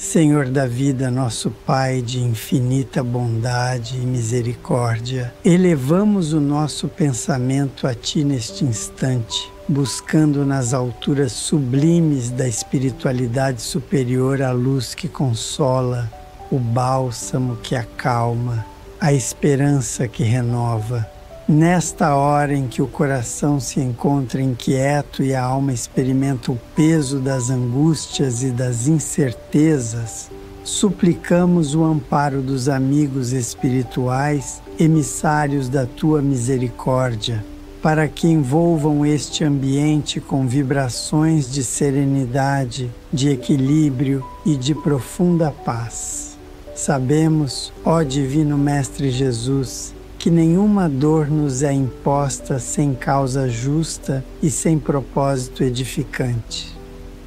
Senhor da vida, nosso Pai de infinita bondade e misericórdia, elevamos o nosso pensamento a Ti neste instante, buscando nas alturas sublimes da espiritualidade superior a luz que consola, o bálsamo que acalma, a esperança que renova. Nesta hora em que o coração se encontra inquieto e a alma experimenta o peso das angústias e das incertezas, suplicamos o amparo dos amigos espirituais, emissários da Tua misericórdia, para que envolvam este ambiente com vibrações de serenidade, de equilíbrio e de profunda paz. Sabemos, ó Divino Mestre Jesus, que nenhuma dor nos é imposta sem causa justa e sem propósito edificante.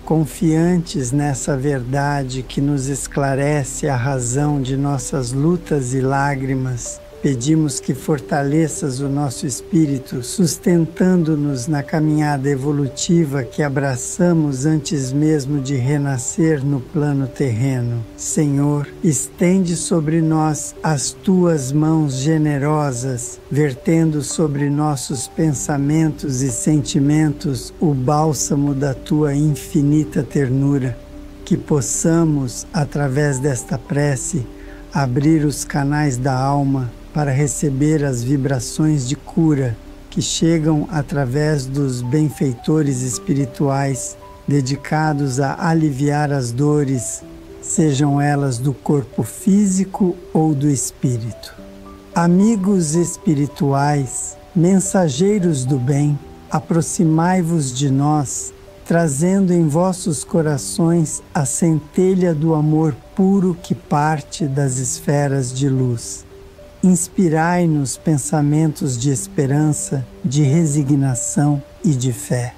Confiantes nessa verdade que nos esclarece a razão de nossas lutas e lágrimas, pedimos que fortaleças o nosso espírito, sustentando-nos na caminhada evolutiva que abraçamos antes mesmo de renascer no plano terreno. Senhor, estende sobre nós as Tuas mãos generosas, vertendo sobre nossos pensamentos e sentimentos o bálsamo da Tua infinita ternura, que possamos, através desta prece, abrir os canais da alma para receber as vibrações de cura que chegam através dos benfeitores espirituais dedicados a aliviar as dores, sejam elas do corpo físico ou do espírito. Amigos espirituais, mensageiros do bem, aproximai-vos de nós, trazendo em vossos corações a centelha do amor puro que parte das esferas de luz. Inspirai-nos pensamentos de esperança, de resignação e de fé.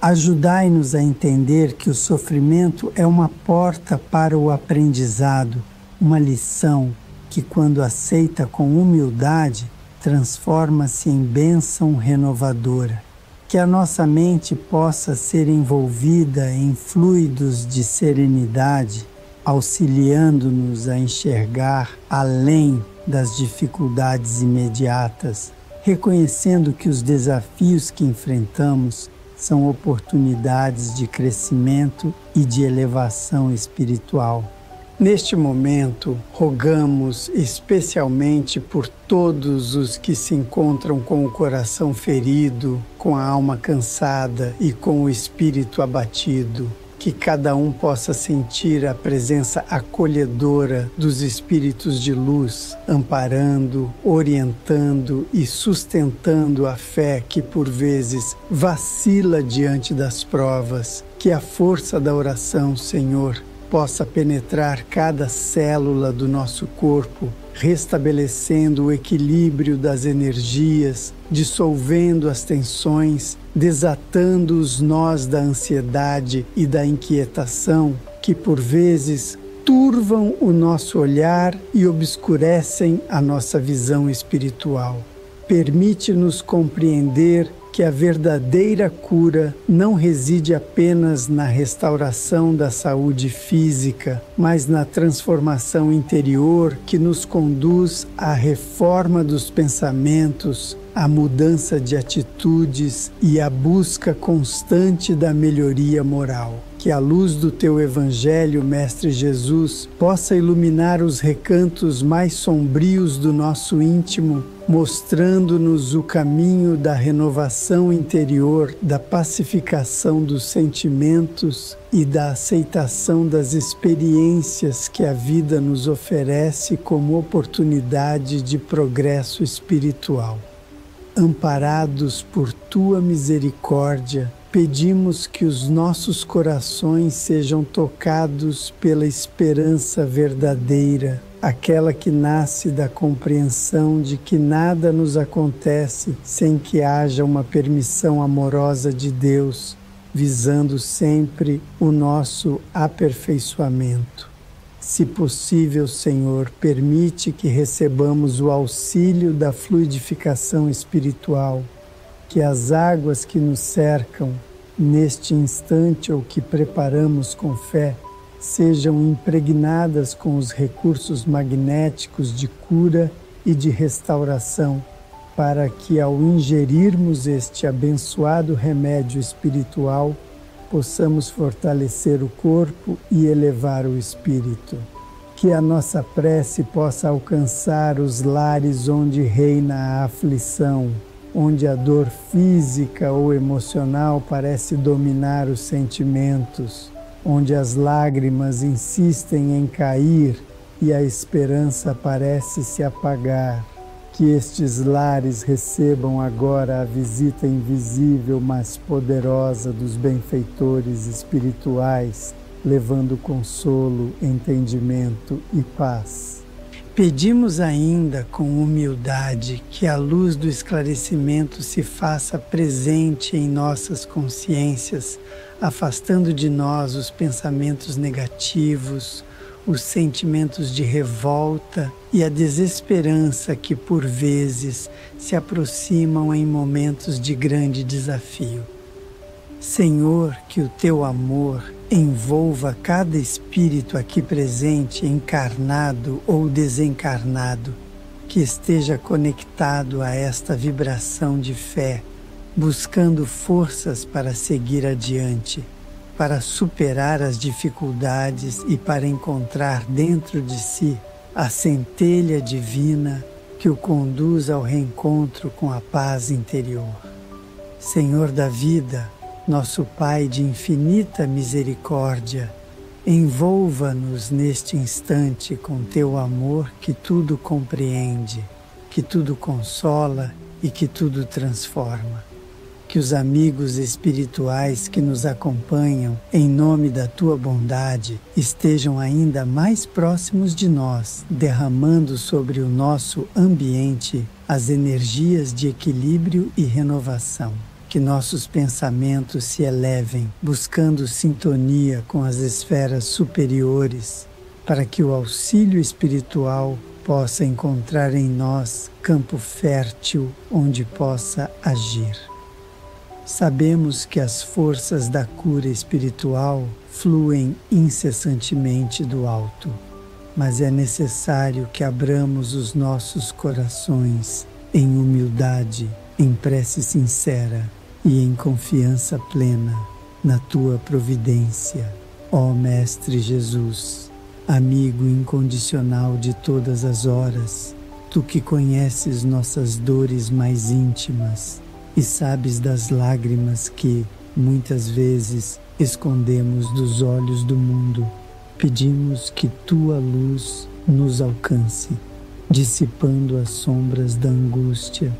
Ajudai-nos a entender que o sofrimento é uma porta para o aprendizado, uma lição que, quando aceita com humildade, transforma-se em bênção renovadora. Que a nossa mente possa ser envolvida em fluidos de serenidade, auxiliando-nos a enxergar além das dificuldades imediatas, reconhecendo que os desafios que enfrentamos são oportunidades de crescimento e de elevação espiritual. Neste momento, rogamos especialmente por todos os que se encontram com o coração ferido, com a alma cansada e com o espírito abatido, que cada um possa sentir a presença acolhedora dos espíritos de luz, amparando, orientando e sustentando a fé que por vezes vacila diante das provas. Que a força da oração, Senhor, possa penetrar cada célula do nosso corpo, restabelecendo o equilíbrio das energias, dissolvendo as tensões, desatando os nós da ansiedade e da inquietação, que por vezes turvam o nosso olhar e obscurecem a nossa visão espiritual. Permite-nos compreender que a verdadeira cura não reside apenas na restauração da saúde física, mas na transformação interior que nos conduz à reforma dos pensamentos, à mudança de atitudes e à busca constante da melhoria moral. Que a luz do Teu Evangelho, Mestre Jesus, possa iluminar os recantos mais sombrios do nosso íntimo, mostrando-nos o caminho da renovação interior, da pacificação dos sentimentos e da aceitação das experiências que a vida nos oferece como oportunidade de progresso espiritual. Amparados por Tua misericórdia, pedimos que os nossos corações sejam tocados pela esperança verdadeira, aquela que nasce da compreensão de que nada nos acontece sem que haja uma permissão amorosa de Deus, visando sempre o nosso aperfeiçoamento. Se possível, Senhor, permite que recebamos o auxílio da fluidificação espiritual, que as águas que nos cercam, neste instante ou que preparamos com fé, sejam impregnadas com os recursos magnéticos de cura e de restauração, para que, ao ingerirmos este abençoado remédio espiritual, possamos fortalecer o corpo e elevar o espírito. Que a nossa prece possa alcançar os lares onde reina a aflição, onde a dor física ou emocional parece dominar os sentimentos, onde as lágrimas insistem em cair e a esperança parece se apagar. Que estes lares recebam agora a visita invisível, mas poderosa dos benfeitores espirituais, levando consolo, entendimento e paz. Pedimos ainda com humildade que a luz do esclarecimento se faça presente em nossas consciências, afastando de nós os pensamentos negativos, os sentimentos de revolta e a desesperança que, por vezes, se aproximam em momentos de grande desafio. Senhor, que o Teu amor envolva cada espírito aqui presente, encarnado ou desencarnado, que esteja conectado a esta vibração de fé, buscando forças para seguir adiante, para superar as dificuldades e para encontrar dentro de si a centelha divina que o conduz ao reencontro com a paz interior. Senhor da vida, nosso Pai de infinita misericórdia, envolva-nos neste instante com Teu amor que tudo compreende, que tudo consola e que tudo transforma. Que os amigos espirituais que nos acompanham em nome da Tua bondade estejam ainda mais próximos de nós, derramando sobre o nosso ambiente as energias de equilíbrio e renovação. Que nossos pensamentos se elevem, buscando sintonia com as esferas superiores, para que o auxílio espiritual possa encontrar em nós campo fértil onde possa agir. Sabemos que as forças da cura espiritual fluem incessantemente do alto, mas é necessário que abramos os nossos corações em humildade, em prece sincera e em confiança plena na Tua providência. Ó Mestre Jesus, amigo incondicional de todas as horas, Tu que conheces nossas dores mais íntimas e sabes das lágrimas que, muitas vezes, escondemos dos olhos do mundo, pedimos que Tua luz nos alcance, dissipando as sombras da angústia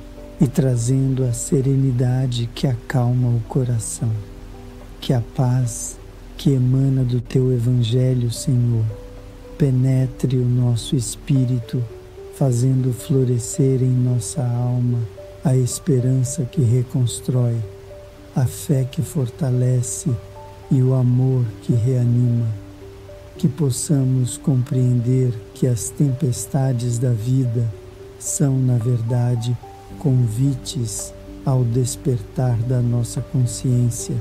e trazendo a serenidade que acalma o coração. Que a paz que emana do Teu Evangelho, Senhor, penetre o nosso espírito, fazendo florescer em nossa alma a esperança que reconstrói, a fé que fortalece e o amor que reanima. Que possamos compreender que as tempestades da vida são, na verdade, convites ao despertar da nossa consciência,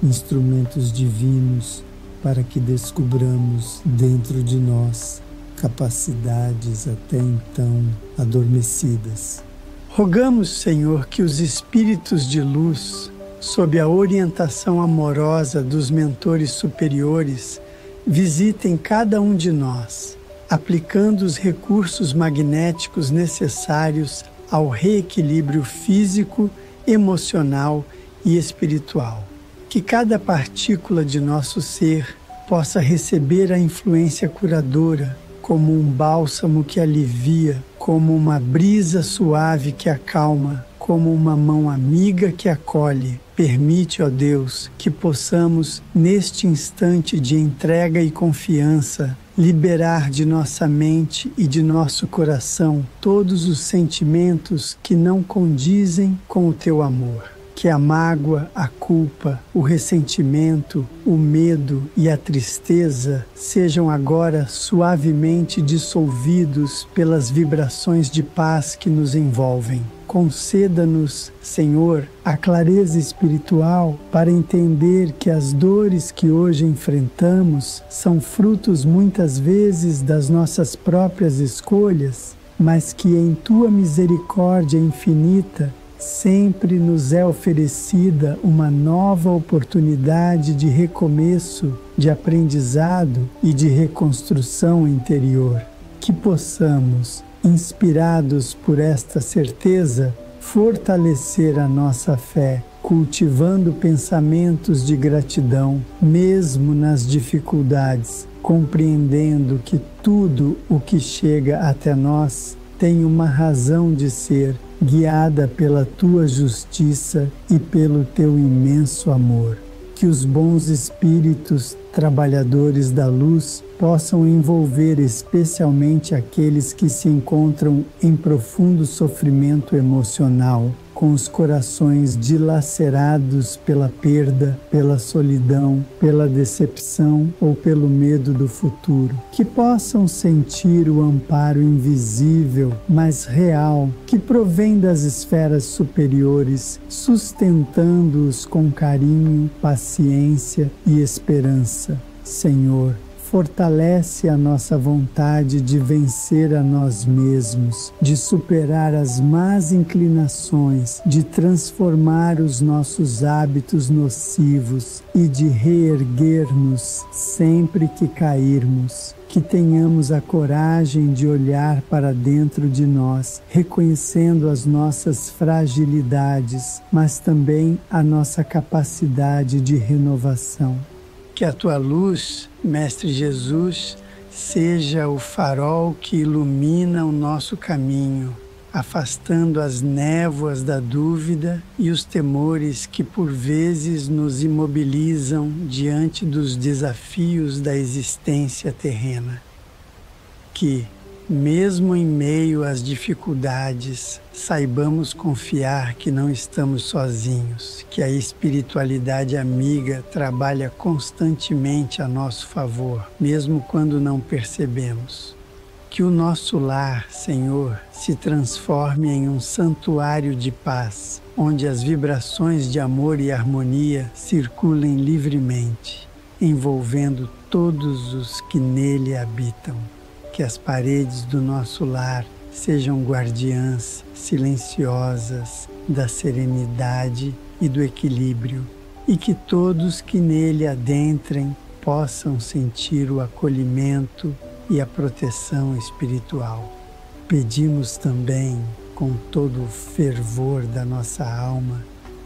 instrumentos divinos para que descubramos dentro de nós capacidades até então adormecidas. Rogamos, Senhor, que os espíritos de luz, sob a orientação amorosa dos mentores superiores, visitem cada um de nós, aplicando os recursos magnéticos necessários ao reequilíbrio físico, emocional e espiritual. Que cada partícula de nosso ser possa receber a influência curadora, como um bálsamo que alivia, como uma brisa suave que acalma, como uma mão amiga que acolhe. Permite, ó Deus, que possamos, neste instante de entrega e confiança, liberar de nossa mente e de nosso coração todos os sentimentos que não condizem com o Teu amor. Que a mágoa, a culpa, o ressentimento, o medo e a tristeza sejam agora suavemente dissolvidos pelas vibrações de paz que nos envolvem. Conceda-nos, Senhor, a clareza espiritual para entender que as dores que hoje enfrentamos são frutos muitas vezes das nossas próprias escolhas, mas que em Tua misericórdia infinita sempre nos é oferecida uma nova oportunidade de recomeço, de aprendizado e de reconstrução interior. Que possamos, inspirados por esta certeza, fortalecer a nossa fé, cultivando pensamentos de gratidão, mesmo nas dificuldades, compreendendo que tudo o que chega até nós tem uma razão de ser, guiada pela Tua justiça e pelo Teu imenso amor. Que os bons espíritos trabalhadores da luz possam envolver especialmente aqueles que se encontram em profundo sofrimento emocional, com os corações dilacerados pela perda, pela solidão, pela decepção ou pelo medo do futuro. Que possam sentir o amparo invisível, mas real, que provém das esferas superiores, sustentando-os com carinho, paciência e esperança. Senhor, fortalece a nossa vontade de vencer a nós mesmos, de superar as más inclinações, de transformar os nossos hábitos nocivos e de reerguer-nos sempre que cairmos. Que tenhamos a coragem de olhar para dentro de nós, reconhecendo as nossas fragilidades, mas também a nossa capacidade de renovação. Que a Tua luz, Mestre Jesus, seja o farol que ilumina o nosso caminho, afastando as névoas da dúvida e os temores que por vezes nos imobilizam diante dos desafios da existência terrena. Que, mesmo em meio às dificuldades, saibamos confiar que não estamos sozinhos, que a espiritualidade amiga trabalha constantemente a nosso favor, mesmo quando não percebemos. Que o nosso lar, Senhor, se transforme em um santuário de paz, onde as vibrações de amor e harmonia circulem livremente, envolvendo todos os que nele habitam. Que as paredes do nosso lar sejam guardiãs silenciosas da serenidade e do equilíbrio, e que todos que nele adentrem possam sentir o acolhimento e a proteção espiritual. Pedimos também, com todo o fervor da nossa alma,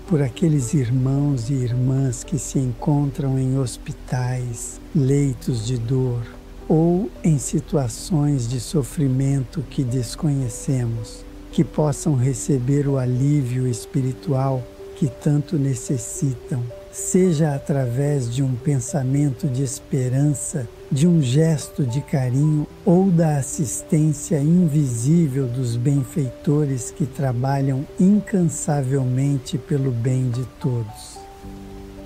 por aqueles irmãos e irmãs que se encontram em hospitais, leitos de dor, ou em situações de sofrimento que desconhecemos, que possam receber o alívio espiritual que tanto necessitam, seja através de um pensamento de esperança, de um gesto de carinho ou da assistência invisível dos benfeitores que trabalham incansavelmente pelo bem de todos.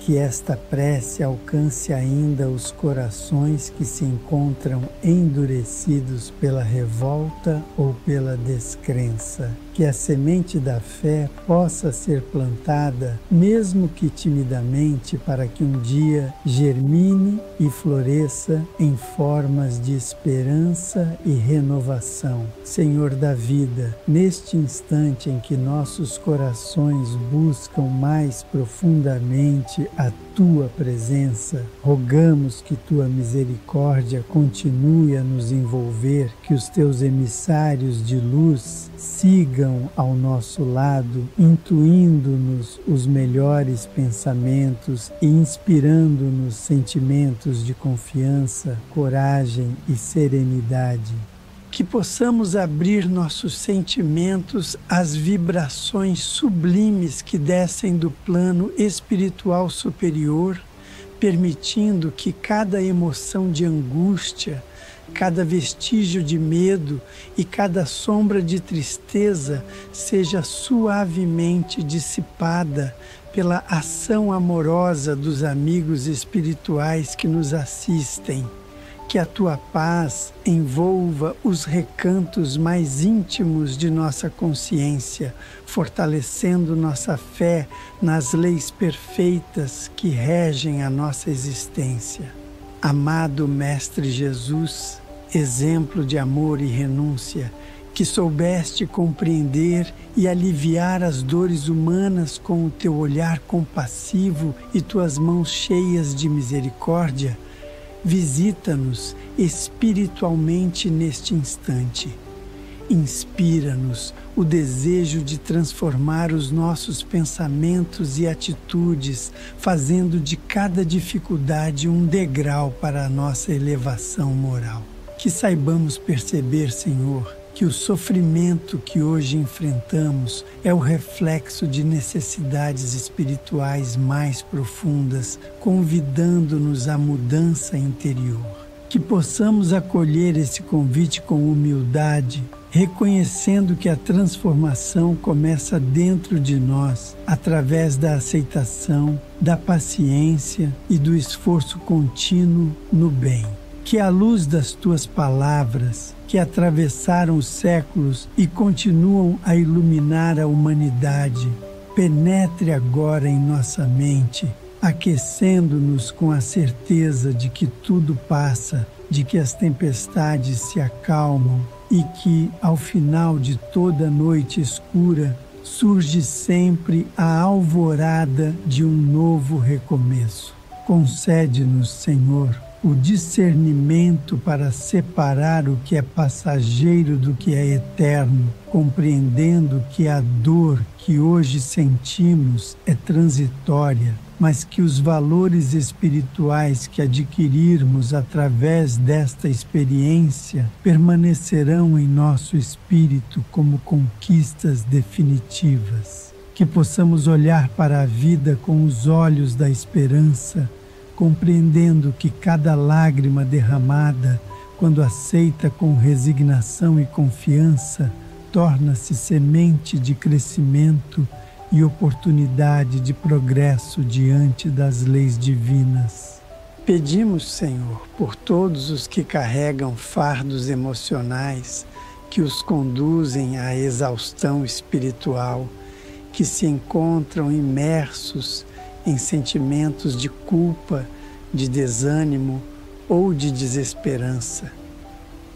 Que esta prece alcance ainda os corações que se encontram endurecidos pela revolta ou pela descrença. Que a semente da fé possa ser plantada, mesmo que timidamente, para que um dia germine e floresça em formas de esperança e renovação. Senhor da vida, neste instante em que nossos corações buscam mais profundamente a Tua presença, rogamos que Tua misericórdia continue a nos envolver, que os Teus emissários de luz sigam ao nosso lado, intuindo-nos os melhores pensamentos e inspirando-nos sentimentos de confiança, coragem e serenidade. Que possamos abrir nossos sentimentos às vibrações sublimes que descem do plano espiritual superior, permitindo que cada emoção de angústia, cada vestígio de medo e cada sombra de tristeza seja suavemente dissipada pela ação amorosa dos amigos espirituais que nos assistem. Que a tua paz envolva os recantos mais íntimos de nossa consciência, fortalecendo nossa fé nas leis perfeitas que regem a nossa existência. Amado Mestre Jesus, exemplo de amor e renúncia, que soubeste compreender e aliviar as dores humanas com o teu olhar compassivo e tuas mãos cheias de misericórdia, visita-nos espiritualmente neste instante. Inspira-nos o desejo de transformar os nossos pensamentos e atitudes, fazendo de cada dificuldade um degrau para a nossa elevação moral. Que saibamos perceber, Senhor, que o sofrimento que hoje enfrentamos é o reflexo de necessidades espirituais mais profundas, convidando-nos à mudança interior. Que possamos acolher esse convite com humildade, reconhecendo que a transformação começa dentro de nós, através da aceitação, da paciência e do esforço contínuo no bem. Que a luz das tuas palavras, que atravessaram os séculos e continuam a iluminar a humanidade, penetre agora em nossa mente, aquecendo-nos com a certeza de que tudo passa, de que as tempestades se acalmam e que, ao final de toda noite escura, surge sempre a alvorada de um novo recomeço. Concede-nos, Senhor, o discernimento para separar o que é passageiro do que é eterno, compreendendo que a dor que hoje sentimos é transitória, mas que os valores espirituais que adquirirmos através desta experiência permanecerão em nosso espírito como conquistas definitivas. Que possamos olhar para a vida com os olhos da esperança, compreendendo que cada lágrima derramada, quando aceita com resignação e confiança, torna-se semente de crescimento e oportunidade de progresso diante das leis divinas. Pedimos, Senhor, por todos os que carregam fardos emocionais que os conduzem à exaustão espiritual, que se encontram imersos em sentimentos de culpa, de desânimo ou de desesperança.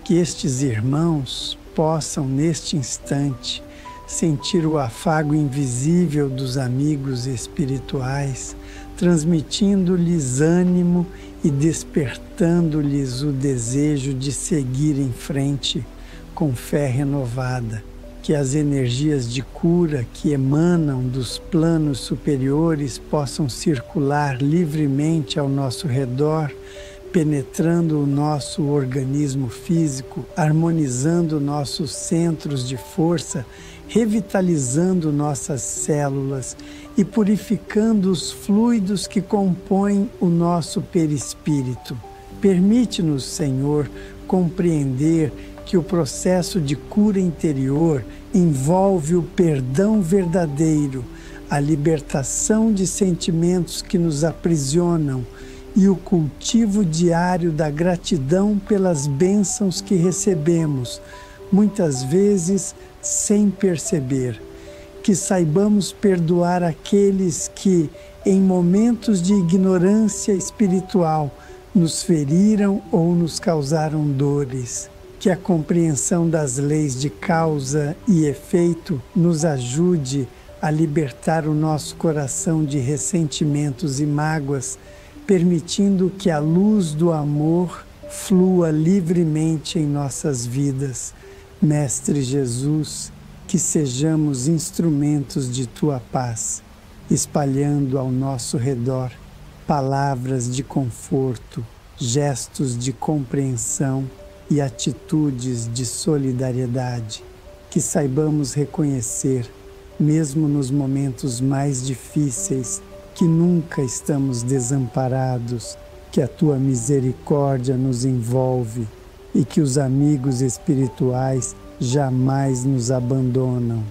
Que estes irmãos possam, neste instante, sentir o afago invisível dos amigos espirituais, transmitindo-lhes ânimo e despertando-lhes o desejo de seguir em frente com fé renovada. Que as energias de cura que emanam dos planos superiores possam circular livremente ao nosso redor, penetrando o nosso organismo físico, harmonizando nossos centros de força, revitalizando nossas células e purificando os fluidos que compõem o nosso perispírito. Permite-nos, Senhor, compreender que o processo de cura interior envolve o perdão verdadeiro, a libertação de sentimentos que nos aprisionam e o cultivo diário da gratidão pelas bênçãos que recebemos, muitas vezes sem perceber. Que saibamos perdoar aqueles que, em momentos de ignorância espiritual, nos feriram ou nos causaram dores. Que a compreensão das leis de causa e efeito nos ajude a libertar o nosso coração de ressentimentos e mágoas, permitindo que a luz do amor flua livremente em nossas vidas. Mestre Jesus, que sejamos instrumentos de Tua paz, espalhando ao nosso redor palavras de conforto, gestos de compreensão e atitudes de solidariedade. Que saibamos reconhecer, mesmo nos momentos mais difíceis, que nunca estamos desamparados, que a tua misericórdia nos envolve e que os amigos espirituais jamais nos abandonam.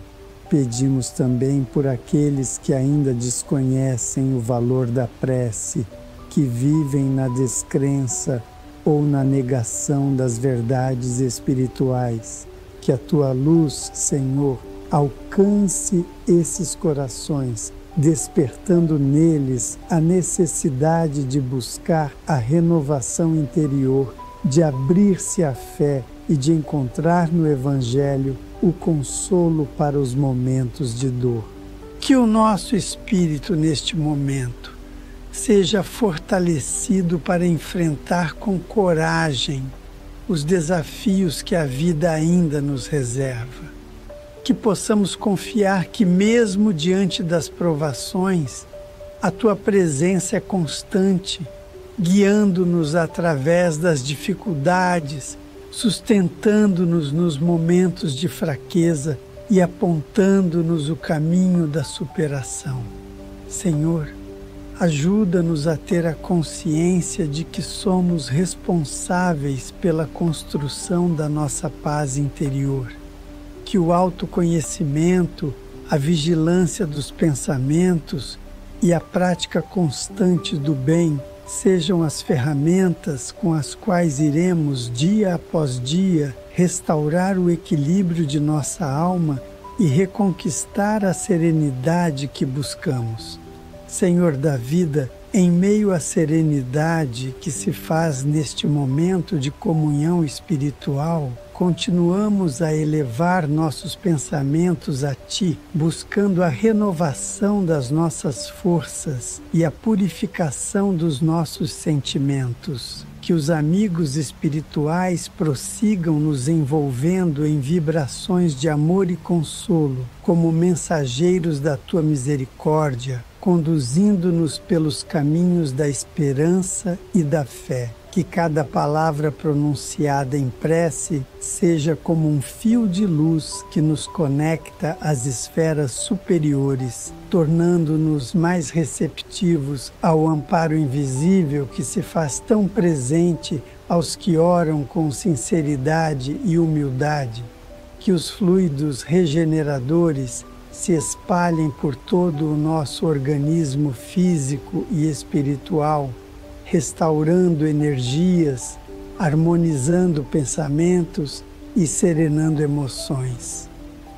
Pedimos também por aqueles que ainda desconhecem o valor da prece, que vivem na descrença ou na negação das verdades espirituais. Que a tua luz, Senhor, alcance esses corações, despertando neles a necessidade de buscar a renovação interior, de abrir-se à fé e de encontrar no Evangelho o consolo para os momentos de dor. Que o nosso espírito neste momento seja fortalecido para enfrentar com coragem os desafios que a vida ainda nos reserva. Que possamos confiar que mesmo diante das provações, a tua presença é constante, guiando-nos através das dificuldades, sustentando-nos nos momentos de fraqueza e apontando-nos o caminho da superação. Senhor, ajuda-nos a ter a consciência de que somos responsáveis pela construção da nossa paz interior. Que o autoconhecimento, a vigilância dos pensamentos e a prática constante do bem sejam as ferramentas com as quais iremos, dia após dia, restaurar o equilíbrio de nossa alma e reconquistar a serenidade que buscamos. Senhor da vida, em meio à serenidade que se faz neste momento de comunhão espiritual, continuamos a elevar nossos pensamentos a Ti, buscando a renovação das nossas forças e a purificação dos nossos sentimentos. Que os amigos espirituais prossigam nos envolvendo em vibrações de amor e consolo, como mensageiros da Tua misericórdia, conduzindo-nos pelos caminhos da esperança e da fé. Que cada palavra pronunciada em prece seja como um fio de luz que nos conecta às esferas superiores, tornando-nos mais receptivos ao amparo invisível que se faz tão presente aos que oram com sinceridade e humildade. Que os fluidos regeneradores se espalhem por todo o nosso organismo físico e espiritual, restaurando energias, harmonizando pensamentos e serenando emoções.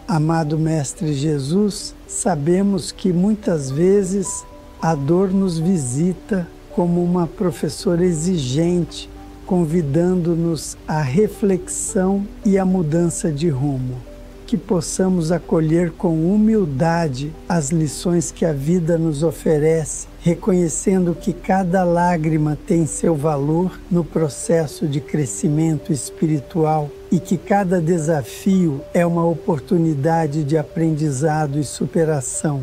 Amado Mestre Jesus, sabemos que muitas vezes a dor nos visita como uma professora exigente, convidando-nos à reflexão e à mudança de rumo. Que possamos acolher com humildade as lições que a vida nos oferece, reconhecendo que cada lágrima tem seu valor no processo de crescimento espiritual e que cada desafio é uma oportunidade de aprendizado e superação.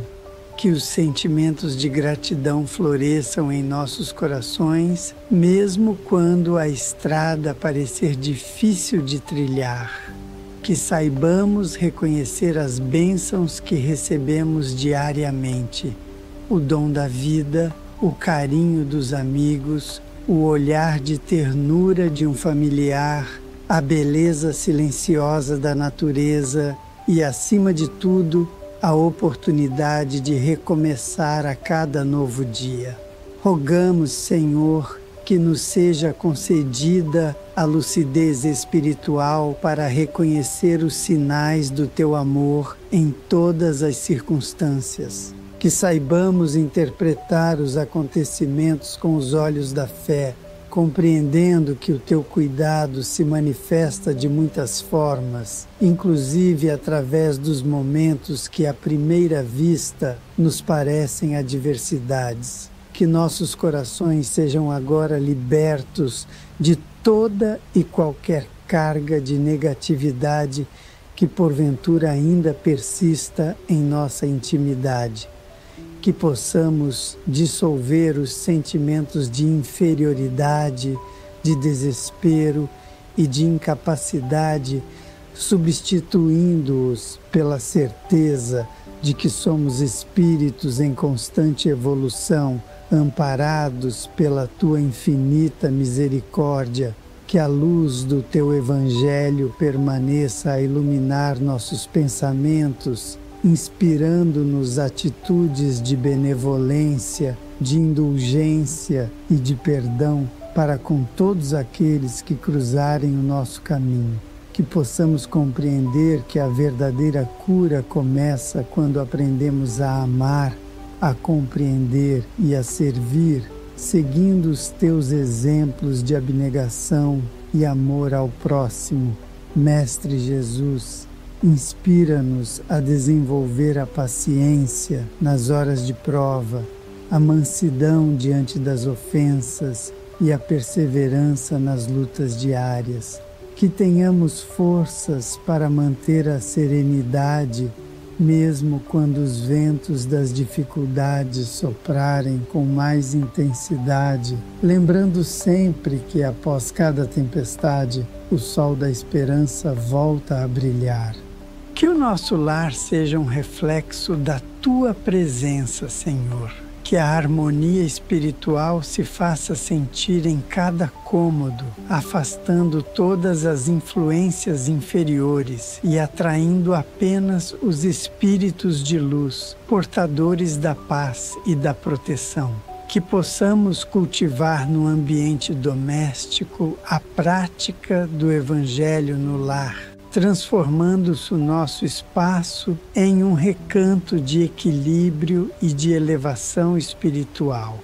Que os sentimentos de gratidão floresçam em nossos corações, mesmo quando a estrada parecer difícil de trilhar. Que saibamos reconhecer as bênçãos que recebemos diariamente, o dom da vida, o carinho dos amigos, o olhar de ternura de um familiar, a beleza silenciosa da natureza e, acima de tudo, a oportunidade de recomeçar a cada novo dia. Rogamos, Senhor, que nos seja concedida a lucidez espiritual para reconhecer os sinais do Teu amor em todas as circunstâncias. Que saibamos interpretar os acontecimentos com os olhos da fé, compreendendo que o Teu cuidado se manifesta de muitas formas, inclusive através dos momentos que à primeira vista nos parecem adversidades. Que nossos corações sejam agora libertos de toda e qualquer carga de negatividade que porventura ainda persista em nossa intimidade. Que possamos dissolver os sentimentos de inferioridade, de desespero e de incapacidade, substituindo-os pela certeza de que somos espíritos em constante evolução, amparados pela Tua infinita misericórdia. Que a luz do Teu Evangelho permaneça a iluminar nossos pensamentos, inspirando-nos atitudes de benevolência, de indulgência e de perdão para com todos aqueles que cruzarem o nosso caminho. Que possamos compreender que a verdadeira cura começa quando aprendemos a amar, a compreender e a servir, seguindo os Teus exemplos de abnegação e amor ao próximo. Mestre Jesus, inspira-nos a desenvolver a paciência nas horas de prova, a mansidão diante das ofensas e a perseverança nas lutas diárias. Que tenhamos forças para manter a serenidade, mesmo quando os ventos das dificuldades soprarem com mais intensidade, lembrando sempre que após cada tempestade, o sol da esperança volta a brilhar. Que o nosso lar seja um reflexo da Tua presença, Senhor. Que a harmonia espiritual se faça sentir em cada cômodo, afastando todas as influências inferiores e atraindo apenas os espíritos de luz, portadores da paz e da proteção. Que possamos cultivar no ambiente doméstico a prática do Evangelho no lar, transformando-se o nosso espaço em um recanto de equilíbrio e de elevação espiritual.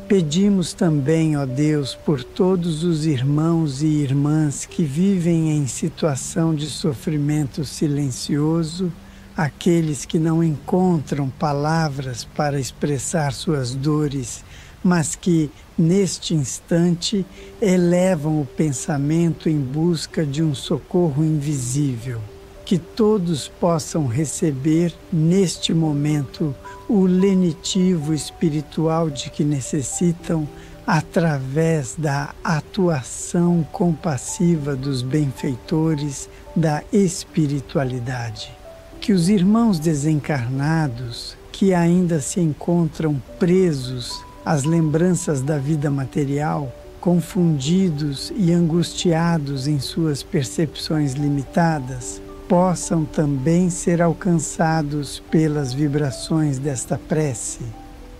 Pedimos também, ó Deus, por todos os irmãos e irmãs que vivem em situação de sofrimento silencioso, aqueles que não encontram palavras para expressar suas dores, mas que, neste instante, elevam o pensamento em busca de um socorro invisível. Que todos possam receber, neste momento, o lenitivo espiritual de que necessitam, através da atuação compassiva dos benfeitores da espiritualidade. Que os irmãos desencarnados, que ainda se encontram presos às lembranças da vida material, confundidos e angustiados em suas percepções limitadas, possam também ser alcançados pelas vibrações desta prece.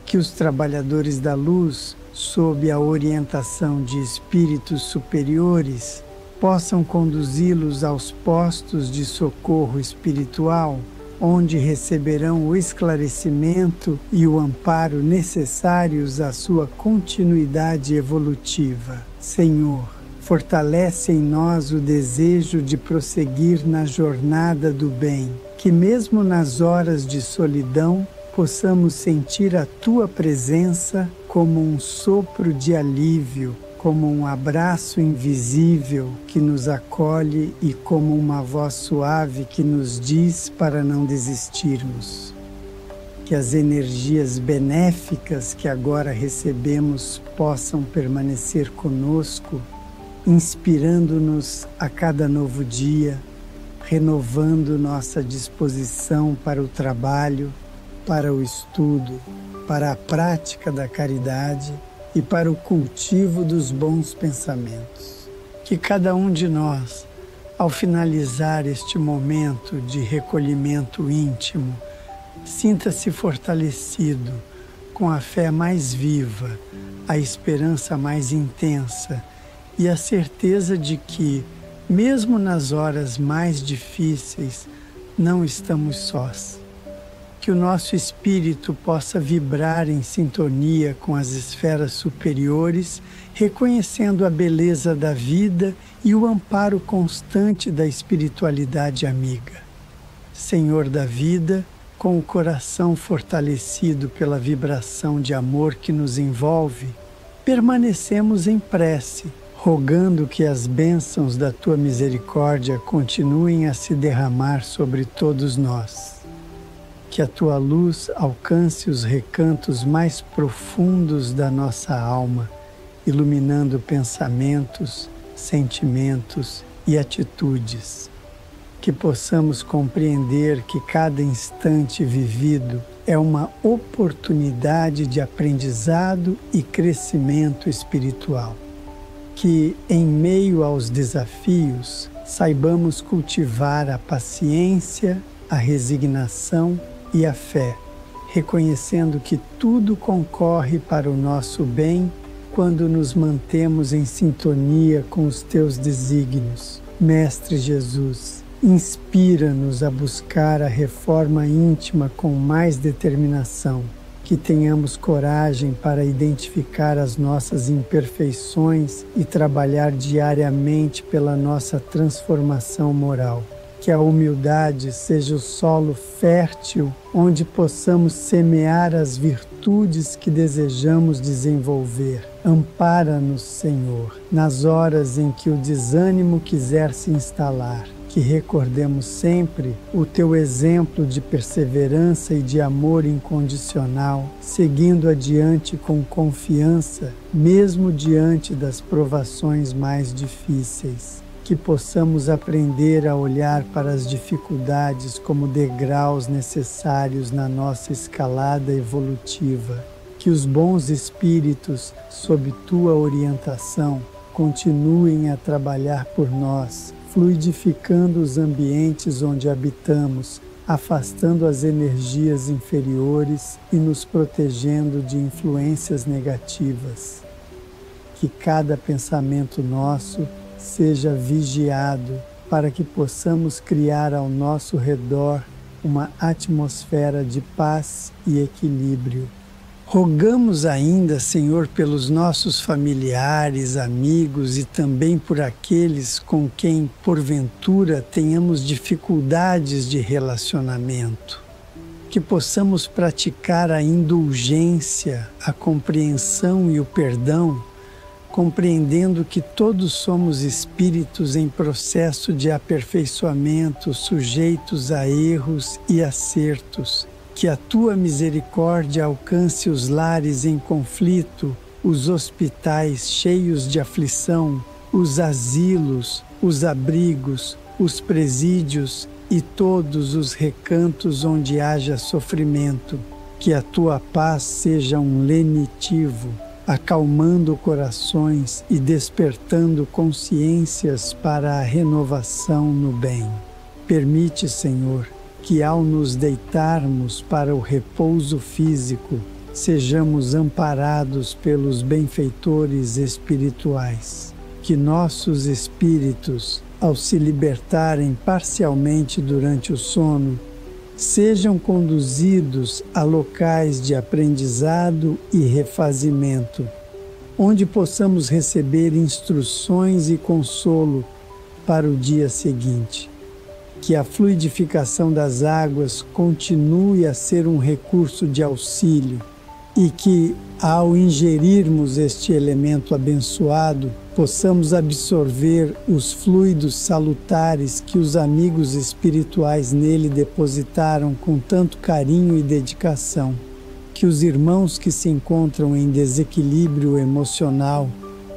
Que os trabalhadores da luz, sob a orientação de espíritos superiores, possam conduzi-los aos postos de socorro espiritual, onde receberão o esclarecimento e o amparo necessários à sua continuidade evolutiva. Senhor, fortalece em nós o desejo de prosseguir na jornada do bem, que mesmo nas horas de solidão possamos sentir a Tua presença como um sopro de alívio, como um abraço invisível que nos acolhe e como uma voz suave que nos diz para não desistirmos. Que as energias benéficas que agora recebemos possam permanecer conosco, inspirando-nos a cada novo dia, renovando nossa disposição para o trabalho, para o estudo, para a prática da caridade e para o cultivo dos bons pensamentos. Que cada um de nós, ao finalizar este momento de recolhimento íntimo, sinta-se fortalecido com a fé mais viva, a esperança mais intensa e a certeza de que, mesmo nas horas mais difíceis, não estamos sós. Que o nosso espírito possa vibrar em sintonia com as esferas superiores, reconhecendo a beleza da vida e o amparo constante da espiritualidade amiga. Senhor da vida, com o coração fortalecido pela vibração de amor que nos envolve, permanecemos em prece, rogando que as bênçãos da Tua misericórdia continuem a se derramar sobre todos nós. Que a Tua luz alcance os recantos mais profundos da nossa alma, iluminando pensamentos, sentimentos e atitudes. que possamos compreender que cada instante vivido é uma oportunidade de aprendizado e crescimento espiritual. Que, em meio aos desafios, saibamos cultivar a paciência, a resignação e a fé, reconhecendo que tudo concorre para o nosso bem quando nos mantemos em sintonia com os teus desígnios. Mestre Jesus, inspira-nos a buscar a reforma íntima com mais determinação, que tenhamos coragem para identificar as nossas imperfeições e trabalhar diariamente pela nossa transformação moral. Que a humildade seja o solo fértil onde possamos semear as virtudes que desejamos desenvolver. Ampara-nos, Senhor, nas horas em que o desânimo quiser se instalar. Que recordemos sempre o teu exemplo de perseverança e de amor incondicional, seguindo adiante com confiança, mesmo diante das provações mais difíceis. Que possamos aprender a olhar para as dificuldades como degraus necessários na nossa escalada evolutiva. Que os bons espíritos, sob tua orientação, continuem a trabalhar por nós, fluidificando os ambientes onde habitamos, afastando as energias inferiores e nos protegendo de influências negativas. Que cada pensamento nosso seja vigiado para que possamos criar ao nosso redor uma atmosfera de paz e equilíbrio. Rogamos ainda, Senhor, pelos nossos familiares, amigos e também por aqueles com quem, porventura, tenhamos dificuldades de relacionamento. Que possamos praticar a indulgência, a compreensão e o perdão, compreendendo que todos somos espíritos em processo de aperfeiçoamento, sujeitos a erros e acertos. Que a tua misericórdia alcance os lares em conflito, os hospitais cheios de aflição, os asilos, os abrigos, os presídios e todos os recantos onde haja sofrimento. Que a tua paz seja um lenitivo, acalmando corações e despertando consciências para a renovação no bem. Permite, Senhor, que ao nos deitarmos para o repouso físico, sejamos amparados pelos benfeitores espirituais. Que nossos espíritos, ao se libertarem parcialmente durante o sono, sejam conduzidos a locais de aprendizado e refazimento, onde possamos receber instruções e consolo para o dia seguinte. Que a fluidificação das águas continue a ser um recurso de auxílio e que, ao ingerirmos este elemento abençoado, possamos absorver os fluidos salutares que os amigos espirituais nele depositaram com tanto carinho e dedicação. Que os irmãos que se encontram em desequilíbrio emocional,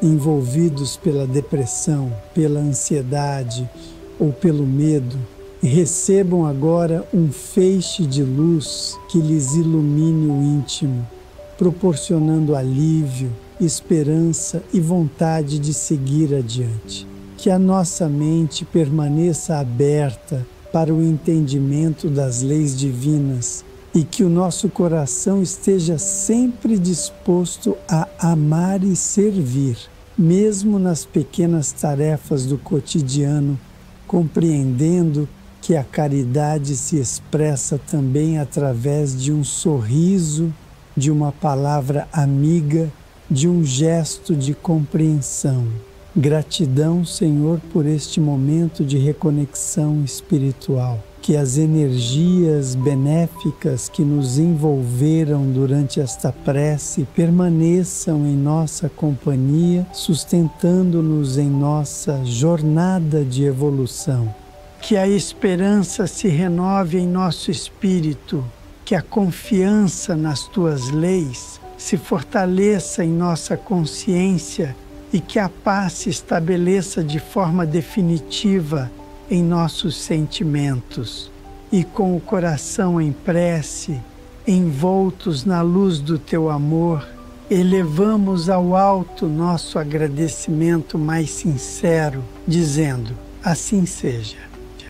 envolvidos pela depressão, pela ansiedade ou pelo medo, recebam agora um feixe de luz que lhes ilumine o íntimo, proporcionando alívio, esperança e vontade de seguir adiante. Que a nossa mente permaneça aberta para o entendimento das leis divinas e que o nosso coração esteja sempre disposto a amar e servir, mesmo nas pequenas tarefas do cotidiano, compreendendo que a caridade se expressa também através de um sorriso, de uma palavra amiga, de um gesto de compreensão. Gratidão, Senhor, por este momento de reconexão espiritual. Que as energias benéficas que nos envolveram durante esta prece permaneçam em nossa companhia, sustentando-nos em nossa jornada de evolução. Que a esperança se renove em nosso espírito, que a confiança nas tuas leis se fortaleça em nossa consciência e que a paz se estabeleça de forma definitiva em nossos sentimentos e com o coração em prece, envoltos na luz do Teu amor, elevamos ao alto nosso agradecimento mais sincero, dizendo: assim seja.